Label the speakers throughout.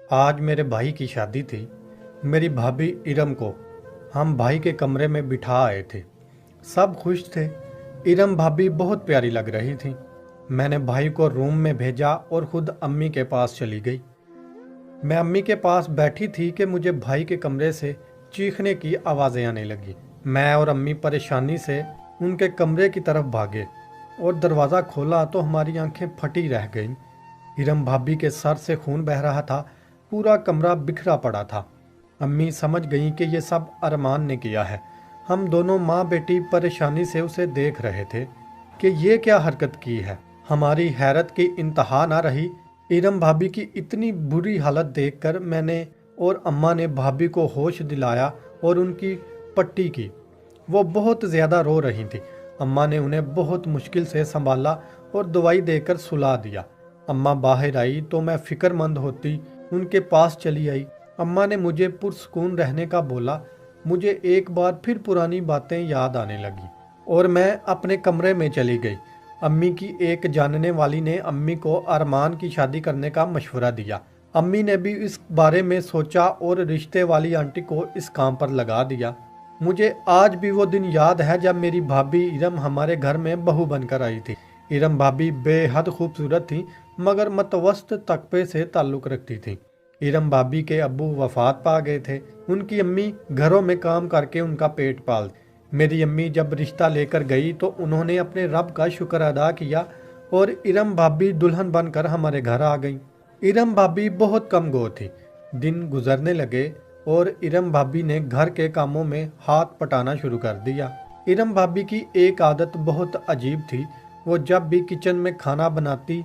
Speaker 1: आज मेरे भाई की शादी थी। मेरी भाभी इरम को हम भाई के कमरे में बिठा आए थे। सब खुश थे। इरम भाभी बहुत प्यारी लग रही थी। मैंने भाई को रूम में भेजा और खुद अम्मी के पास चली गई। मैं अम्मी के पास बैठी थी कि मुझे भाई के कमरे से चीखने की आवाज़ें आने लगी। मैं और अम्मी परेशानी से उनके कमरे की तरफ भागे और दरवाज़ा खोला तो हमारी आंखें फटी रह गईं। इरम भाभी के सर से खून बह रहा था। पूरा कमरा बिखरा पड़ा था। अम्मी समझ गईं कि ये सब अरमान ने किया है। हम दोनों माँ बेटी परेशानी से उसे देख रहे थे कि ये क्या हरकत की है। हमारी हैरत की इंतहा ना रही। इरम भाभी की इतनी बुरी हालत देखकर मैंने और अम्मा ने भाभी को होश दिलाया और उनकी पट्टी की। वो बहुत ज़्यादा रो रही थी। अम्मा ने उन्हें बहुत मुश्किल से संभाला और दवाई देकर सुला दिया। अम्मा बाहर आई तो मैं फिक्रमंद होती उनके पास चली आई। अम्मा ने मुझे पुरसुकून रहने का बोला। मुझे एक बार फिर पुरानी बातें याद आने लगी और मैं अपने कमरे में चली गई। अम्मी की एक जानने वाली ने अम्मी को अरमान की शादी करने का मशवरा दिया। अम्मी ने भी इस बारे में सोचा और रिश्ते वाली आंटी को इस काम पर लगा दिया। मुझे आज भी वो दिन याद है जब मेरी भाभी इरम हमारे घर में बहू बनकर आई थी। इरम भाभी बेहद खूबसूरत थी मगर मतवस्त तबके से ताल्लुक़ रखती थी। इरम भाभी के अब्बू वफात पा गए थे। उनकी अम्मी घरों में काम करके उनका पेट पाल। मेरी अम्मी जब रिश्ता लेकर गई तो उन्होंने अपने रब का शुक्र अदा किया और इरम भाभी दुल्हन बनकर हमारे घर आ गई। इरम भाभी बहुत कम गो थी। दिन गुजरने लगे और इरम भाभी ने घर के कामों में हाथ पटाना शुरू कर दिया। इरम भाभी की एक आदत बहुत अजीब थी। वो जब भी किचन में खाना बनाती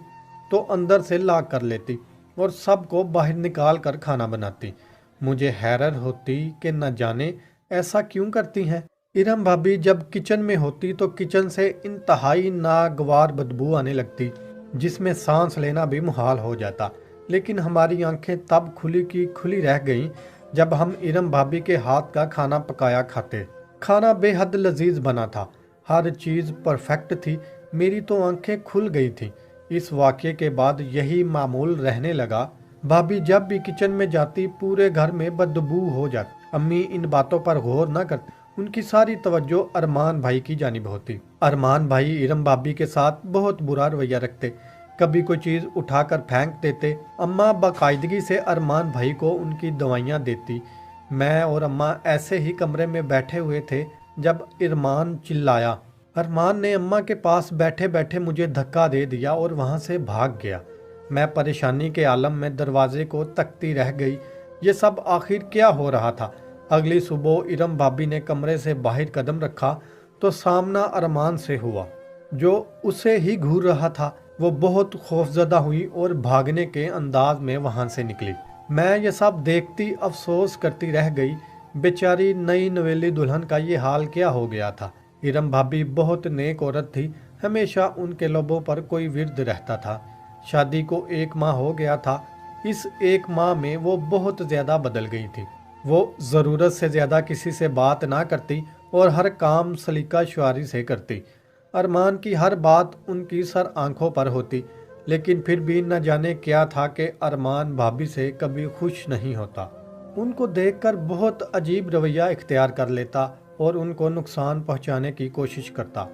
Speaker 1: तो अंदर से लाक कर लेती और सबको बाहर निकाल कर खाना बनाती। मुझे हैरत होती कि न जाने ऐसा क्यों करती हैं। इरम भाभी जब किचन में होती तो किचन से इंतहाई नागवार बदबू आने लगती जिसमें सांस लेना भी मुहाल हो जाता। लेकिन हमारी आंखें तब खुली की खुली रह गईं जब हम इरम भाभी के हाथ का खाना पकाया खाते। खाना बेहद लजीज बना था। हर चीज़ परफेक्ट थी। मेरी तो आंखें खुल गई थी। इस वाक़ये के बाद यही मामूल रहने लगा। भाभी जब भी किचन में जाती पूरे घर में बदबू हो जाती। अम्मी इन बातों पर गौर न करती। उनकी सारी तवज्जो अरमान भाई की जानिब होती। अरमान भाई इरम भाभी के साथ बहुत बुरा रवैया रखते। कभी कोई चीज़ उठाकर फेंक देते। अम्मा बाकायदगी से अरमान भाई को उनकी दवाइयाँ देती। मैं और अम्मा ऐसे ही कमरे में बैठे हुए थे जब इरमान चिल्लाया। अरमान ने अम्मा के पास बैठे बैठे मुझे धक्का दे दिया और वहाँ से भाग गया। मैं परेशानी के आलम में दरवाजे को तकती रह गई। ये सब आखिर क्या हो रहा था। अगली सुबह इरम भाभी ने कमरे से बाहर कदम रखा तो सामना अरमान से हुआ जो उसे ही घूर रहा था। वो बहुत खौफजदा हुई और भागने के अंदाज में वहाँ से निकली। मैं ये सब देखती अफसोस करती रह गई। बेचारी नई नवेली दुल्हन का ये हाल क्या हो गया था। इरम भाभी बहुत नेक औरत थी। हमेशा उनके लबों पर कोई विर्द रहता था। शादी को 1 माह हो गया था। इस 1 माह में वो बहुत ज़्यादा बदल गई थी। वो ज़रूरत से ज़्यादा किसी से बात ना करती और हर काम सलीका शुआरी से करती। अरमान की हर बात उनकी सर आंखों पर होती। लेकिन फिर भी न जाने क्या था कि अरमान भाभी से कभी खुश नहीं होता। उनको देखकर बहुत अजीब रवैया इख्तियार कर लेता और उनको नुकसान पहुंचाने की कोशिश करता।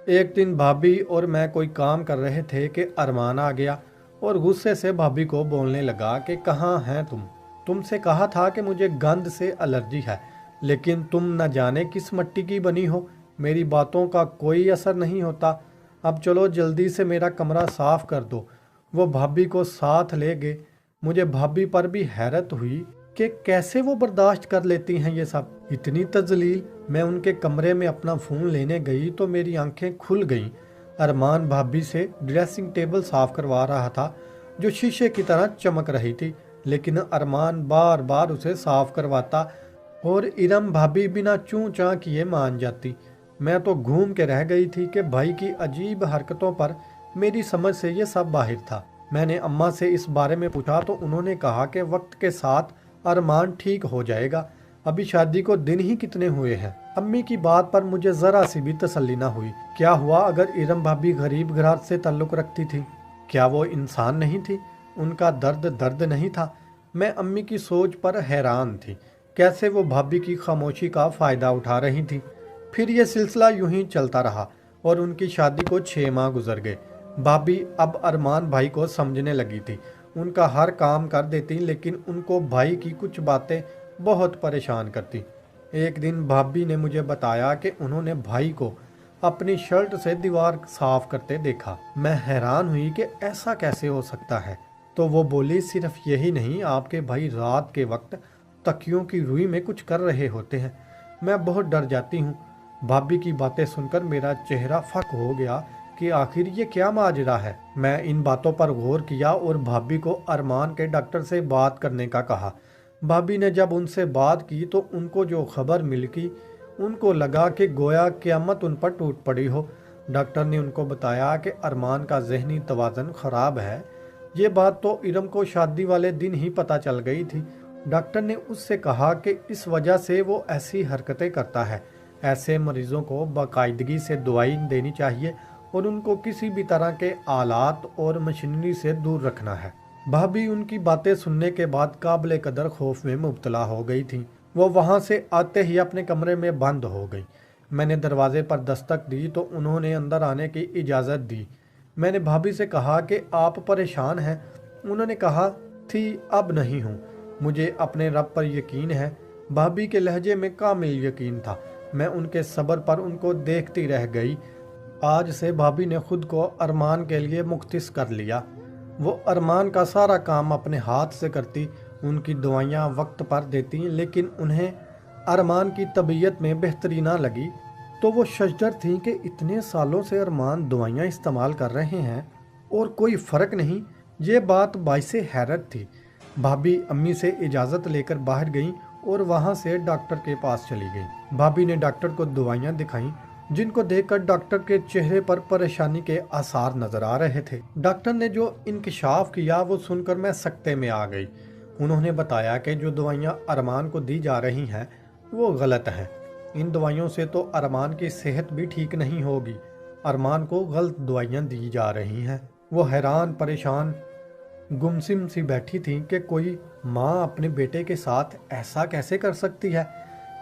Speaker 1: एक दिन भाभी और मैं कोई काम कर रहे थे कि अरमान आ गया और गुस्से से भाभी को बोलने लगा कि कहाँ हैं तुम। तुमसे कहा था कि मुझे गंध से एलर्जी है लेकिन तुम न जाने किस मट्टी की बनी हो। मेरी बातों का कोई असर नहीं होता। अब चलो जल्दी से मेरा कमरा साफ कर दो। वो भाभी को साथ ले गए। मुझे भाभी पर भी हैरत हुई कि कैसे वो बर्दाश्त कर लेती हैं ये सब। इतनी तजलील। मैं उनके कमरे में अपना फ़ोन लेने गई तो मेरी आंखें खुल गईं। अरमान भाभी से ड्रेसिंग टेबल साफ करवा रहा था जो शीशे की तरह चमक रही थी। लेकिन अरमान बार बार उसे साफ करवाता और इरम भाभी बिना चूं चां किए मान जाती। मैं तो घूम के रह गई थी कि भाई की अजीब हरकतों पर मेरी समझ से ये सब बाहर था। मैंने अम्मा से इस बारे में पूछा तो उन्होंने कहा कि वक्त के साथ अरमान ठीक हो जाएगा। अभी शादी को दिन ही कितने हुए हैं। अम्मी की बात पर मुझे ज़रा सी भी तसल्ली ना हुई। क्या हुआ अगर इरम भाभी गरीब घरात से ताल्लुक़ रखती थी? क्या वो इंसान नहीं थी? उनका दर्द दर्द नहीं था? मैं अम्मी की सोच पर हैरान थी, कैसे वो भाभी की खामोशी का फ़ायदा उठा रही थी। फिर ये सिलसिला यूं ही चलता रहा और उनकी शादी को 6 माह गुजर गए। भाभी अब अरमान भाई को समझने लगी थी। उनका हर काम कर देती, लेकिन उनको भाई की कुछ बातें बहुत परेशान करती। एक दिन भाभी ने मुझे बताया कि उन्होंने भाई को अपनी शर्ट से दीवार साफ करते देखा। मैं हैरान हुई कि ऐसा कैसे हो सकता है। तो वो बोली, सिर्फ यही नहीं, आपके भाई रात के वक्त तकियों की रुई में कुछ कर रहे होते हैं। मैं बहुत डर जाती हूँ। भाभी की बातें सुनकर मेरा चेहरा फक हो गया कि आखिर ये क्या माजरा है। मैं इन बातों पर गौर किया और भाभी को अरमान के डॉक्टर से बात करने का कहा। भाभी ने जब उनसे बात की तो उनको जो खबर मिली, उनको लगा कि गोया क़यामत उन पर टूट पड़ी हो। डॉक्टर ने उनको बताया कि अरमान का जहनी तवाज़ुन ख़राब है। ये बात तो इरम को शादी वाले दिन ही पता चल गई थी। डॉक्टर ने उससे कहा कि इस वजह से वो ऐसी हरकतें करता है। ऐसे मरीजों को बाकायदगी से दवाई देनी चाहिए और उनको किसी भी तरह के आलात और मशीनरी से दूर रखना है। भाभी उनकी बातें सुनने के बाद काबिल कदर खौफ में मुब्तला हो गई थी। वो वहाँ से आते ही अपने कमरे में बंद हो गई। मैंने दरवाजे पर दस्तक दी तो उन्होंने अंदर आने की इजाज़त दी। मैंने भाभी से कहा कि आप परेशान हैं। उन्होंने कहा, थी, अब नहीं हूँ। मुझे अपने रब पर यकीन है। भाभी के लहजे में कामिल यकीन था। मैं उनके सब्र पर उनको देखती रह गई। आज से भाभी ने खुद को अरमान के लिए मुख्तिस कर लिया। वो अरमान का सारा काम अपने हाथ से करती, उनकी दवाइयाँ वक्त पर देती, लेकिन उन्हें अरमान की तबीयत में बेहतरी ना लगी तो वो शजर थी कि इतने सालों से अरमान दवाइयाँ इस्तेमाल कर रहे हैं और कोई फ़र्क नहीं। ये बात बाइसे हैरत थी। भाभी अम्मी से इजाज़त लेकर बाहर गईं और वहाँ से डॉक्टर के पास चली गई। भाभी ने डॉक्टर को दवाइयाँ दिखाईं, जिनको देखकर डॉक्टर के चेहरे पर परेशानी के आसार नजर आ रहे थे। डॉक्टर ने जो इंकशाफ किया वो सुनकर मैं सकते में आ गई। उन्होंने बताया कि जो दवाइयाँ अरमान को दी जा रही हैं वो गलत हैं। इन दवाइयों से तो अरमान की सेहत भी ठीक नहीं होगी। अरमान को गलत दवाइयाँ दी जा रही हैं। वो हैरान परेशान गुमसिम सी बैठी थी कि कोई माँ अपने बेटे के साथ ऐसा कैसे कर सकती है।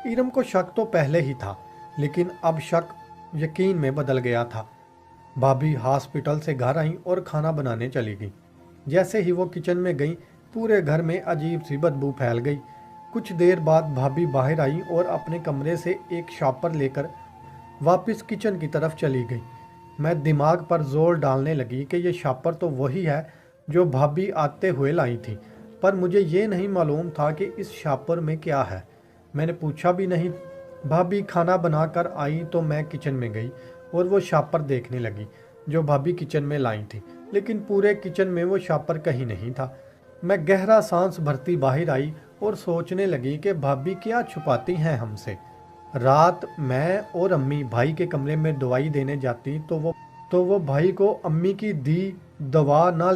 Speaker 1: इरम को शक तो पहले ही था, लेकिन अब शक यकीन में बदल गया था। भाभी हॉस्पिटल से घर आई और खाना बनाने चली गई। जैसे ही वो किचन में गई, पूरे घर में अजीब सी बदबू फैल गई। कुछ देर बाद भाभी बाहर आई और अपने कमरे से एक शॉपर लेकर वापस किचन की तरफ चली गई। मैं दिमाग पर जोर डालने लगी कि ये शॉपर तो वही है जो भाभी आते हुए लाई थी, पर मुझे ये नहीं मालूम था कि इस शॉपर में क्या है। मैंने पूछा भी नहीं। भाभी खाना बनाकर आई तो मैं किचन में गई और वो शॉपर देखने लगी जो भाभी किचन में लाई थी, लेकिन पूरे किचन में वो शॉपर कहीं नहीं था। मैं गहरा सांस भरती बाहर आई और सोचने लगी कि भाभी क्या छुपाती हैं हमसे। रात मैं और अम्मी भाई के कमरे में दवाई देने जाती तो वो भाई को अम्मी की दी दवा ना ले